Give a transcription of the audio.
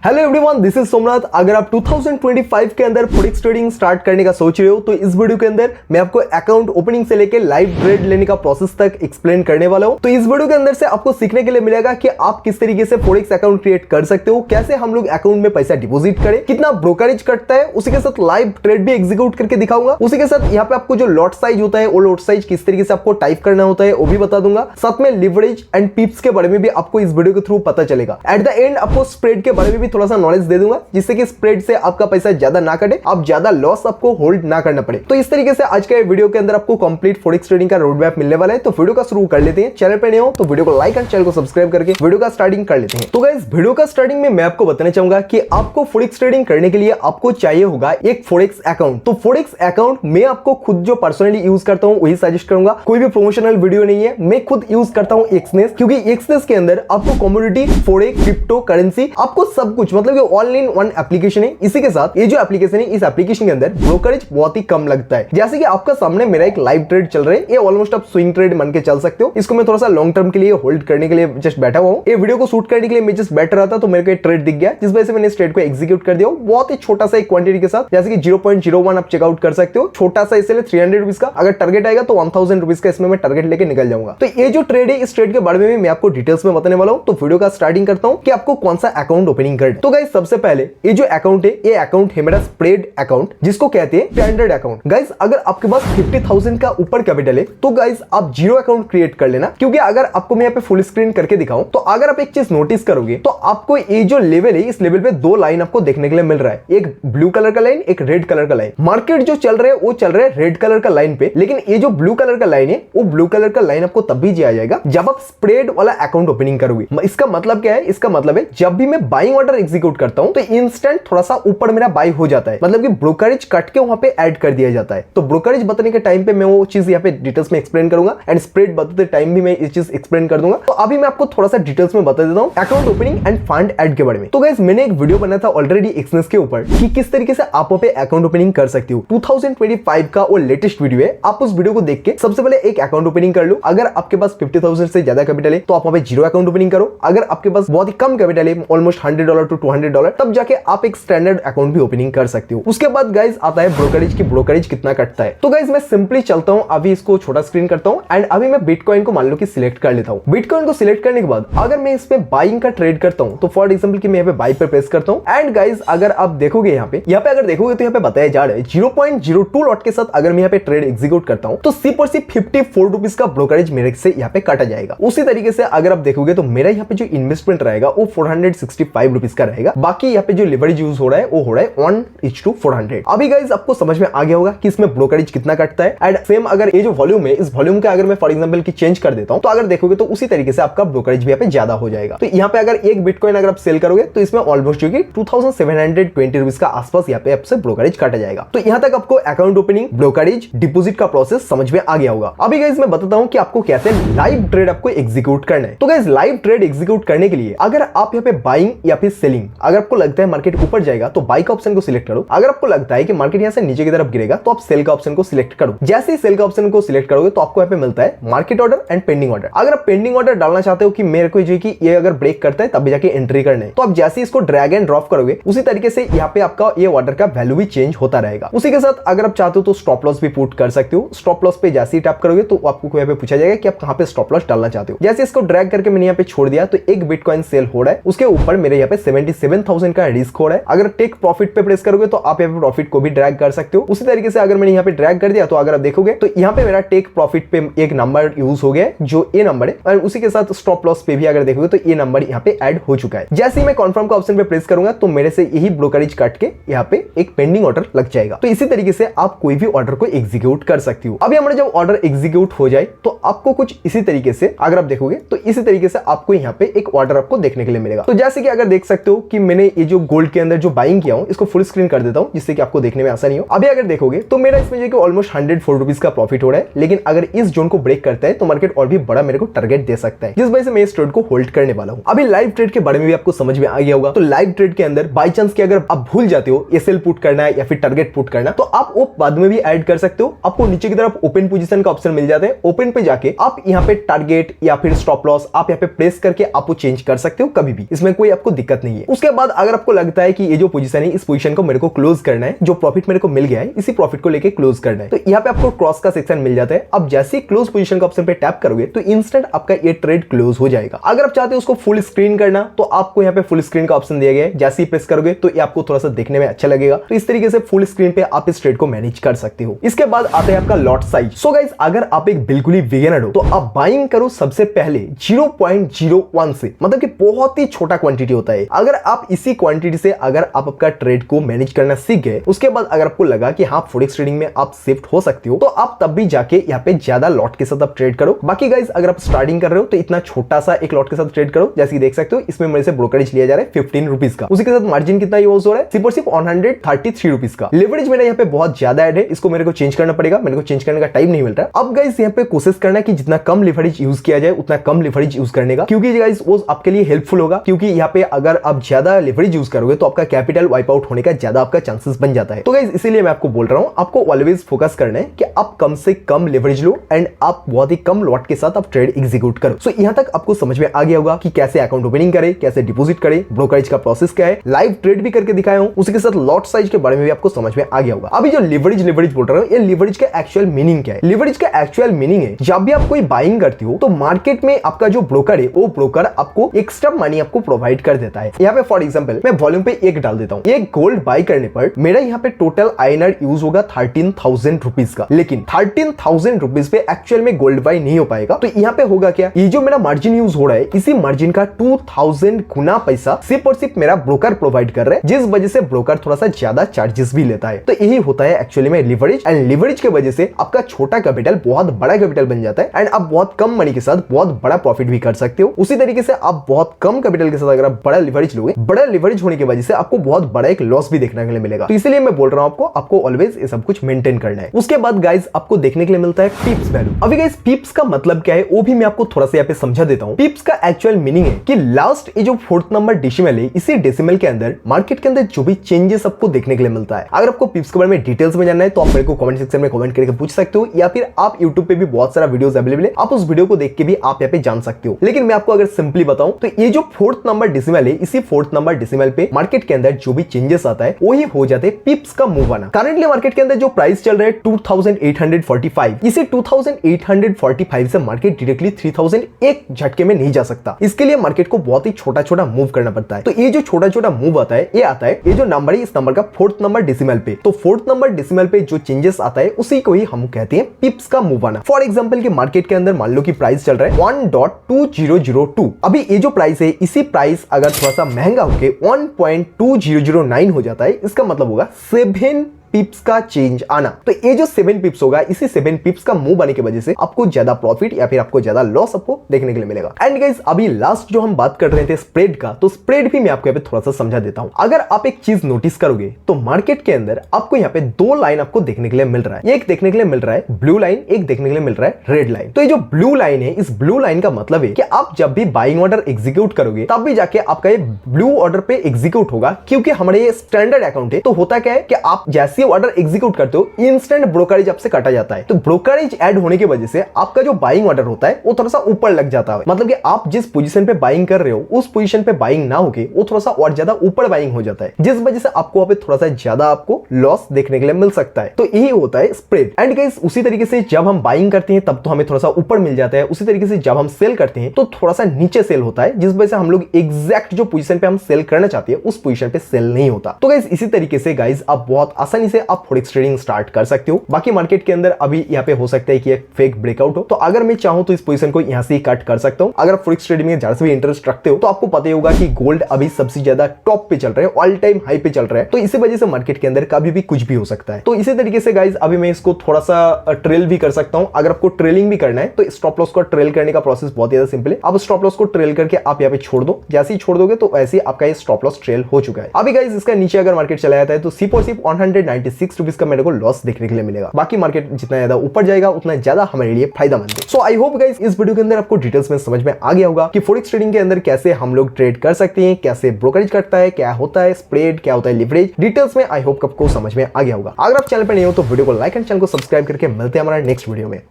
Hello everyone, this is Somnath. अगर आप 2025 के अंदर फॉरेक्स ट्रेडिंग स्टार्ट करने का सोच रहे हो तो इस वीडियो के अंदर मैं आपको अकाउंट ओपनिंग से लेकर लाइव ट्रेड लेने का प्रोसेस तक एक्सप्लेन करने वाला हूं। तो इस वीडियो के अंदर से आपको सीखने के लिए मिलेगा कि आप किस तरीके से फॉरेक्स अकाउंट क्रिएट कर सकते हो, कैसे हम लोग अकाउंट में पैसा डिपॉजिट करें, कितना ब्रोकरेज कटता है, उसी के साथ लाइव ट्रेड भी एग्जीक्यूट करके दिखाऊंगा। उसी के साथ यहाँ पे आपको जो लॉट साइज होता है वो लॉट साइज किस तरीके से आपको टाइप करना होता है वो भी बता दूंगा। साथ में लिवरेज एंड पिप्स के बारे में भी आपको इस वीडियो के थ्रू पता चलेगा। एट द एंड आपको स्प्रेड के बारे में भी थोड़ा सा नॉलेज दे दूंगा, जिससे कि स्प्रेड से आपका पैसा ज्यादा ना कटे, आप ज्यादा लॉस आपको होल्ड ना करना पड़े। तो इस तरीके से आज के वीडियो के अंदर आपको कंप्लीट फॉरेक्स ट्रेडिंग का रोड मैप मिलने वाला है। तो वीडियो का शुरू कर लेते हैं। चैनल पे नए हो तो वीडियो को लाइक एंड चैनल को सब्सक्राइब करके वीडियो का स्टार्टिंग कर लेते हैं। तो गाइस, वीडियो का स्टार्टिंग में मैं आपको बताना चाहूंगा कि आपको फॉरेक्स ट्रेडिंग करने के लिए आपको चाहिए होगा एक फॉरेक्स अकाउंट। तो फॉरेक्स अकाउंट मैं आपको खुद जो पर्सनली यूज करता हूं वही सजेस्ट करूंगा, कोई भी प्रमोशनल वीडियो नहीं है। मैं खुद यूज करता हूं एक्सनेस, क्योंकि एक्सनेस के अंदर आपको कमोडिटी, फॉरेक्स, क्रिप्टो करेंसी, आपको सब कुछ मतलब कि ऑल इन वन एप्लीकेशन है। इसी के साथ ये जो एप्लीकेशन है, इस एप्लीकेशन के अंदर ब्रोकरेज बहुत ही कम लगता है। जैसे कि आपका सामने मेरा एक लाइव ट्रेड चल रहा है, ये ऑलमोस्ट आप स्विंग ट्रेड मान के चल सकते हो। इसको मैं थोड़ा सा लॉन्ग टर्म के लिए होल्ड करने के लिए जस्ट बैठा हुआ हूं। ये वीडियो को शूट करने के लिए मैं जस्ट बैठ रहा था तो मेरे को एक ट्रेड दिख गया, जिस वजह से मैंने इस ट्रेड को एग्जीक्यूट कर दिया। बहुत ही छोटा सा एक क्वांटिटी के साथ, जैसे कि 0.01 आप चेकआउट कर सकते हो। छोटा सा इसलिए 300 रुपीज का। अगर टारगेट आएगा तो 1000 रुपीज का इसमें मैं टारगेट लेके निकल जाऊंगा। तो ये जो ट्रेड है, इस ट्रेड के बारे में भी मैं आपको डिटेल्स में बताने वाला हूं। तो वीडियो का स्टार्टिंग करता हूं कि आपको कौन सा अकाउंट ओपनिंग करना है। तो गाइस, सबसे पहले ये जो अकाउंट है, ये अकाउंट है मेरा स्प्रेड अकाउंट, जिसको कहते हैं स्टैंडर्ड अकाउंट। गाइस, अगर आपके पास 50,000 का ऊपर कैपिटल है तो गाइस आप जीरो अकाउंट क्रिएट कर लेना, क्योंकि अगर आपको मैं यहाँ पे फुल स्क्रीन करके दिखाऊं तो अगर आप एक चीज नोटिस करोगे तो आपको ये जो लेवल है, इस लेवल पे दो लाइन आपको देखने के लिए मिल रहा है। एक ब्लू कलर का लाइन, एक रेड कलर का लाइन। मार्केट जो चल रहा है वो चल रहा है रेड कलर का लाइन पे, लेकिन ये जो ब्लू कलर का लाइन है, वो ब्लू कलर का लाइन आपको तब भी दिया जाएगा जब आप स्प्रेड वाला अकाउंट ओपनिंग करोगे। इसका मतलब क्या है? इसका मतलब है जब भी मैं बाइंग ऑर्डर एग्जीक्यूट करता हूं तो इंस्टेंट थोड़ा सा ऊपर मेरा बाई हो जाता है, मतलब कि ब्रोकरेज कट के वहां पे ऐड कर दिया जाता है। तो ब्रोकरेज बताने के टाइम पे मैं वो चीज यहाँ पे डिटेल्स में एक्सप्लेन करूंगा, एंड स्प्रेड बताते टाइम भी मैं इस चीज एक्सप्लेन कर दूंगा। तो अभी मैं आपको थोड़ा सा डिटेल्स में बता देता हूं account opening end fund add के बारे में। तो गाइस, मैंने एक वीडियो बनाया था ऑलरेडी एक्सनेस के ऊपर कि किस तरीके से आप पे अकाउंट ओपनिंग कर सकते हो। 2025 का वो लेटेस्ट वीडियो है। आप उस वीडियो को देख के सबसे पहले एक अकाउंट ओपनिंग कर लो। अगर आपके पास 50,000 से ज्यादा कैपिटल है तो आप वहां पे जीरो अकाउंट ओपनिंग करो। अगर आपके पास बहुत ही कम कैपिटल है, ऑलमोस्ट $100 to $200, तब जाके आप एक स्टैंडर्ड अकाउंट भी ओपनिंग कर सकते हो। उसके बाद गाइस आता है ब्रोकरेज की ब्रोकरेज कितना कटता है। तो गाइस, मैं सिंपली चलता हूं, अभी इसको छोटा स्क्रीन करता हूं एंड अभी मैं बिटकॉइन को मान लो कि सिलेक्ट कर लेता हूं। बिटकॉइन को सिलेक्ट करने के बाद अगर मैं इसमें बाइंग का ट्रेड करता हूं तो फॉर एग्जांपल कि मैं यहाँ पे बाई पे प्रेस करता हूं एंड गाइस अगर आप देखोगे यहाँ पे अगर देखोगे तो यहाँ पे बताया जा रहा है 0.02 लॉट के साथ अगर मैं यहाँ पे ट्रेड एग्जीक्यूट करता हूं तो सिर्फ और सिर्फ 54 रुपीज का ब्रोकरेज मेरे से यहाँ पे काटा जाएगा। उसी तरीके से अगर आप देखोगे तो मेरा यहाँ पे जो इन्वेस्टमेंट रहेगा वो 465 रुपीज का रहेगा। बाकी यहाँ पे जो लिवरेज यूज हो रहा है वो हो रहा है 1:400। अभी गाइस आपको समझ में आ गया होगा कि इसमें ब्रोकरेज कितना कटता है। एंड सेम अगर ये जो वॉल्यूम है, इस वॉल्यूम का अगर मैं फॉर एग्जांपल की चेंज कर देता हूं तो अगर देखोगे तो उसी तरीके से आपका ब्रोकरेज भी यहाँ पे ज्यादा हो जाएगा। तो यहाँ पे अगर एक बिटकॉइन अगर आप सेल करोगे तो इसमें ऑलमोस्ट जो कि 2720 रुपीज का आसपास यहाँ पे आपसे ब्रोकरेज काटा जाएगा। तो यहाँ तक आपको अकाउंट ओपनिंग, ब्रोकरेज, डिपॉजिट का प्रोसेस समझ में आ गया होगा। अभी गाइस मैं बताता हूँ कि आपको कैसे लाइव ट्रेड आपको एग्जीक्यूट करना है। तो गाइस, लाइव ट्रेड एग्जीक्यूट करने के लिए अगर आप यहाँ पे बाइंग या फिर सेलिंग, अगर आपको लगता है मार्केट ऊपर जाएगा तो बाई का ऑप्शन को सिलेक्ट करो। अगर आपको लगता है कि मार्केट यहाँ से नीचे की तरफ गिरेगा तो आप सेल का ऑप्शन को सिलेक्ट करो। जैसे ही सेल का ऑप्शन को सिलेक्ट करोगे तो आपको यहाँ पे मिलता है market order and pending order. अगर आप पेंडिंग ऑर्डर डालना चाहते हो कि मेरे को जो कि ये अगर ब्रेक करता है तब भी जाके एंट्री करना है, तो आप जैसे इसको ड्रैग एंड ड्रॉप करोगे उसी तरीके से यहाँ पे आपका ये ऑर्डर का वैल्यू भी चेंज होता रहेगा। उसी के साथ अगर आप चाहते हो तो स्टॉप लॉस भी पुट कर सकते हो। स्टॉप लॉस पे जैसे ही टैप करोगे तो आपको यहाँ पे पूछा जाएगा कि आप कहाँ पे स्टॉप लॉस डालना चाहते हो। जैसे इसको ड्रैग करके मैंने यहाँ पे छोड़ दिया तो एक बिटकॉइन सेल हो रहा है, उसके ऊपर मेरे यहाँ पे 77,000 का रिस्क हो रहा है। अगर टेक प्रॉफिट पे प्रेस करोगे तो आप यहाँ पे प्रॉफिट को भी ड्रैग कर सकते हो। उसी तरीके से अगर मैंने यहाँ पे ड्रैग कर दिया तो अगर आप देखोगे तो यहाँ पे मेरा टेक प्रॉफिट पे एक नंबर यूज हो गया है जो ये नंबर है, और उसी के साथ स्टॉप लॉस पे भी अगर देखोगे तो ये नंबर यहाँ पे ऐड हो चुका है। जैसे ही मैं कन्फर्म का ऑप्शन पे प्रेस करूंगा तो मेरे से यही ब्रोकरेज कट के यहाँ पे एक पेंडिंग ऑर्डर लग जाएगा। तो इसी तरीके से आप कोई भी ऑर्डर को एग्जीक्यूट कर सकती हो। अभी हमारा जब ऑर्डर एग्जीक्यूट हो जाए तो आपको कुछ इसी तरीके से अगर आप देखोगे तो इसी तरीके से आपको यहाँ पे एक ऑर्डर आपको देखने के लिए मिलेगा। तो जैसे कि अगर देख सकते हो कि मैंने ये जो गोल्ड के अंदर जो बाइंग किया हूं इसको फुल स्क्रीन कर देता हूं जिससे कि आपको देखने में आसानी हो। अभी अगर देखोगे तो मेरा इसमें जो कि ऑलमोस्ट 104 रुपीज का प्रॉफिट हो रहा है, लेकिन अगर इस जोन को ब्रेक करता है तो मार्केट और भी बड़ा मेरे को टारगेट दे सकता है, जिस वजह से मैं इस ट्रेड को होल्ड करने वाला हूं। अभी लाइव ट्रेड के बारे में भी आपको समझ में आ गया होगा। तो लाइव ट्रेड के अंदर बाई चांस कि अगर आप भूल जाते हो एसएल पुट करना है या फिर टारगेट पुट करना, तो आप वो बाद में भी ऐड कर सकते हो। आपको नीचे की तरफ ओपन पोजीशन का ऑप्शन मिल जाता है। ओपन पे जाके आप यहाँ पे टारगेट या फिर स्टॉप लॉस आप यहाँ पे प्रेस करके आप चेंज कर सकते हो कभी भी, इसमें कोई आपको दिक्कत नहीं नहीं है। उसके बाद अगर आपको लगता है कि ये जो पोजीशन है इस पोजीशन को मेरे को क्लोज करना है, जो प्रॉफिट मेरे को मिल गया है इसी प्रॉफिट को लेके क्लोज करना है, तो यहाँ पे आपको क्रॉस का सेक्शन मिल जाता है। अब जैसे ही क्लोज पोजीशन का ऑप्शन पे टैप करोगे तो इंस्टेंट आपका ये ट्रेड क्लोज हो जाएगा। अगर आप चाहते हो उसको फुल स्क्रीन करना तो आपको यहाँ पे फुल स्क्रीन का ऑप्शन दिया गया है, जैसे ही प्रेस करोगे तो ये आपको थोड़ा सा देखने में अच्छा लगेगा। तो इस तरीके से फुल स्क्रीन पे आप इस ट्रेड को मैनेज कर सकते हो। इसके बाद आता है आपका लॉट साइज। सो गाइस, अगर आप एक बिल्कुल ही बिगिनर हो तो आप बाइंग करो सबसे पहले 0.01 से, मतलब कि बहुत ही छोटा क्वांटिटी होता है। अगर आप इसी क्वांटिटी से अगर आप आपका ट्रेड को मैनेज करना सीख गए, उसके बाद अगर आपको लगा कि हाँ फॉरेक्स ट्रेडिंग में आप शिफ्ट हो सकते हो, तो आप तब भी जाके यहाँ पे ज्यादा लॉट के साथ आप ट्रेड करो। बाकी गाइस, अगर आप स्टार्टिंग कर रहे हो तो इतना छोटा सा एक लॉट के साथ ट्रेड करो। जैसे कि देख सकते हो इसमें मेरे से ब्रोकरेज लिया जा रहा है 15 रुपीज का। उसी के साथ मार्जिन कितना यूज हो रहा है, सिर्फ और सिर्फ 133 रुपीज का। लेवरेज मेरा यहाँ पे बहुत ज्यादा ऐड है, इसको मेरे को चेंज करना पड़ेगा, मेरे को चेंज करने का टाइम नहीं मिल रहा। अब गाइस यहाँ पे कोशिश करना कि जितना कम लेवरेज यूज किया जाए उतना कम लेवरेज यूज करने का, क्योंकि गाइस वो आपके लिए हेल्पफुल होगा। क्योंकि यहाँ पे अगर आप ज्यादा लेवरेज यूज करोगे तो आपका कैपिटल वाइप आउट होने का ज्यादा आपका चांसेस बन जाता है। तो गाइस इसीलिए मैं आपको बोल रहा हूँ, आपको ऑलवेज फोकस करना है कि आप कम से कम लेवरेज लो एंड आप बहुत ही कम लॉट के साथ आप ट्रेड एग्जीक्यूट करो। सो यहाँ तक आपको समझ में आ गया होगा कि कैसे अकाउंट ओपनिंग करें, कैसे डिपॉजिट करें, ब्रोकरेज का प्रोसेस क्या है, लाइव ट्रेड भी करके दिखाया हूं। उसी के साथ लॉट साइज के बारे में भी आपको समझ में आ गया होगा। अभी जो लेवरेज बोल रहा हूं, ये लेवरेज का एक्चुअल मीनिंग क्या है? लेवरेज का एक्चुअल मीनिंग है जब भी आप कोई बाइंग करती हो तो मार्केट में आपका जो ब्रोकर है वो ब्रोकर आपको एक्स्ट्रा मनी आपको प्रोवाइड कर देता है। यहाँ पे फॉर एग्जांपल मैं वॉल्यूम पे 1 डाल देता हूँ, एक गोल्ड बाई करने पर मेरा यहाँ पे टोटल INR यूज होगा 13,000 रुपीज का, लेकिन 13,000 रुपीज पे एक्चुअल में गोल्ड बाई नहीं हो पाएगा। तो यहाँ पे होगा क्या, ये जो मेरा मार्जिन यूज हो रहा है इसी मार्जिन का 2000 गुना पैसा सिर्फ और सिर्फ मेरा ब्रोकर प्रोवाइड कर रहा है, जिस वजह से ब्रोकर थोड़ा सा ज्यादा चार्जेस भी लेता है। तो यही होता है एक्चुअली में लिवरेज, एंड लिवरेज की वजह से आपका छोटा कैपिटल बहुत बड़ा कैपिटल बन जाता है एंड आप बहुत कम मनी के साथ बहुत बड़ा प्रॉफिट भी कर सकते हो। उसी तरीके से आप बहुत कम कैपिटल के साथ अगर आप बड़ा लिवरेज लोगे, बड़ा लिवरेज होने की वजह से आपको बहुत बड़ा एक लॉस भी देखने के लिए मिलेगा। तो इसलिए मैं बोल रहा हूं आपको ऑलवेज ये सब कुछ मेंटेन करना है। उसके बाद गाइस आपको देखने के लिए मिलता है पिप्स वैल्यू। अभी गाइस पिप्स का मतलब क्या है वो भी मैं आपको थोड़ा सा यहाँ पे समझा देता हूँ। पिप्स का एक्चुअल मीनिंग है कि लास्ट ये जो 4th नंबर डेसिमल है, इसी डेसिमल के अंदर मार्केट के अंदर जो भी चेंजेस आपको देखने के लिए मिलता है। अगर आपको पिप्स के बारे में डिटेल्स में जानना है तो आप मेरे को कमेंट सेक्शन में कमेंट करके पूछ सकते हो, या फिर आप यूट्यूब पे भी बहुत सारा वीडियोस अवेलेबल है, आप उस वीडियो को देख के भी आप यहाँ पे जान सकते हो। लेकिन मैं आपको अगर सिंपली बताऊं तो ये जो 4th नंबर डेसिमल है, इसी 4th नंबर डेसिमल पे मार्केट के अंदर जो भी चेंजेस आता है वही हो जाते हैं पिप्स का मूव आना। करंटली मार्केट के अंदर जो प्राइस चल रहा है 2845, इसी 2845 से मार्केट डायरेक्टली 3000 एक झटके में नहीं जा सकता। इसके लिए मार्केट को बहुत ही छोटा छोटा मूव करना पड़ता है। तो ये जो छोटा छोटा मूव आता है, ये जो नंबर है इस नंबर का 4th नंबर डेसिमल पे, तो 4th नंबर डेसिमल पे जो चेंजेस आता है उसी को ही हम कहते हैं पिप्स का मूव आना। फॉर एग्जांपल कि मार्केट के अंदर मान लो कि प्राइस चल रहा है 1.2002, अभी ये जो प्राइस है इसी प्राइस अगर थोड़ा सा महंगा होके 1.2009 हो जाता है, इसका मतलब होगा 7 पिप्स का चेंज आना। तो ये जो 7 पिप्स होगा, इसी 7 पिप्स का मूव आने की वजह से आपको ज्यादा प्रॉफिट या फिर आपको ज्यादा लॉस आपको देखने के लिए मिलेगा। एंड गाइस अभी लास्ट जो हम बात कर रहे थे स्प्रेड का, तो स्प्रेड भी मैं आपको यहाँ पे थोड़ा सा समझा देता हूँ। अगर आप एक चीज नोटिस करोगे तो मार्केट के अंदर आपको यहाँ पे 2 लाइन आपको देखने के लिए मिल रहा है। एक देखने के लिए मिल रहा है ब्लू लाइन, एक देखने के लिए मिल रहा है रेड लाइन। तो ये जो ब्लू लाइन है, इस ब्लू लाइन का मतलब है कि आप जब भी बाइंग ऑर्डर एग्जीक्यूट करोगे तब भी जाके आपका ये ब्लू ऑर्डर पे एग्जीक्यूट होगा, क्योंकि हमारे ये स्टैंडर्ड अकाउंट है। तो होता क्या है कि आप जैसे ऑर्डर एग्जीक्यूट करते हो इंस्टेंट ब्रोकरेज आपसे काटा जाता है। तो ब्रोकरेज ऐड होने की वजह से आपका जो बाइंग ऑर्डर होता है वो थोड़ा सा ऊपर लग जाता है। मतलब कि आप जिस पोजीशन पे बाइंग कर रहे हो उस पोजीशन पे बाइंग ना होके वो थोड़ा सा और ज्यादा ऊपर बाइंग हो जाता है, जिस वजह से आपको वहां पे थोड़ा सा ज्यादा आपको लॉस देखने के लिए मिल सकता है। तो यही होता है स्प्रेड। एंड गाइस उसी तरीके से जब हम बाइंग करते हैं तब तो हमें थोड़ा सा ऊपर मिल जाता है, उसी तरीके से जब हम सेल करते हैं तो थोड़ा सा नीचे सेल होता है, जिस वजह से हम लोग एग्जैक्ट जो पोजीशन पे हम सेल करना चाहते हैं उस पोजीशन पे सेल नहीं होता। तो गाइस इसी तरीके से गाइस आप बहुत आसानी से आप फॉरेक्स ट्रेडिंग स्टार्ट कर सकते हो। बाकी मार्केट के अंदर अभी यहाँ पे हो सकता है कि एक फेक ब्रेकआउट हो, तो अगर मैं चाहूं तो इस पोजीशन को यहाँ से ही कट कर सकता हूं। अगर फॉरेक्स ट्रेडिंग में ज्यादा से भी इंटरेस्ट रखते हो तो आपको पता ही होगा कि गोल्ड अभी सबसे ज्यादा टॉप पे चल रहा है, ऑल टाइम हाई पे चल रहा है। तो इसी वजह से मार्केट के अंदर कभी भी कुछ भी हो सकता है। तो इसी तरीके से गाइज अभी मैं इसको थोड़ा सा ट्रेल भी कर सकता हूं। अगर आपको ट्रेलिंग भी करना है तो स्टॉप लॉस को ट्रेल करने का प्रोसेस बहुत ज्यादा सिंपल है। अब स्टॉप लॉस को ट्रेल करके आप यहाँ पे छोड़ दो, जैसे ही छोड़ दोगे तो ऐसे ही आपका ये स्टॉप लॉस ट्रेल हो चुका है। अभी गाइज इसका नीचे अगर मार्केट चला जाता है तो सिर्फ और सिर्फ 196 रुपीज का मेरे को लॉस देखने के लिए मिलेगा। बाकी मार्केट जितना ज्यादा ऊपर जाएगा उतना ज्यादा हमारे लिए फायदेमंद है। सो आई होप गाइस इस वीडियो के अंदर आपको डिटेल्स में समझ में आ गया होगा कि फॉरेक्स ट्रेडिंग के अंदर कैसे हम लोग ट्रेड कर सकते हैं, कैसे ब्रोकरेज करता है, क्या होता है स्प्रेड, क्या होता है लिवरेज, डिटेल्स में आई होप आपको समझ में आ गया होगा। अगर आप चैनल पर नहीं हो तो वीडियो को लाइक एंड चैनल को सब्सक्राइब करके मिलते हैं हमारा नेक्स्ट वीडियो में।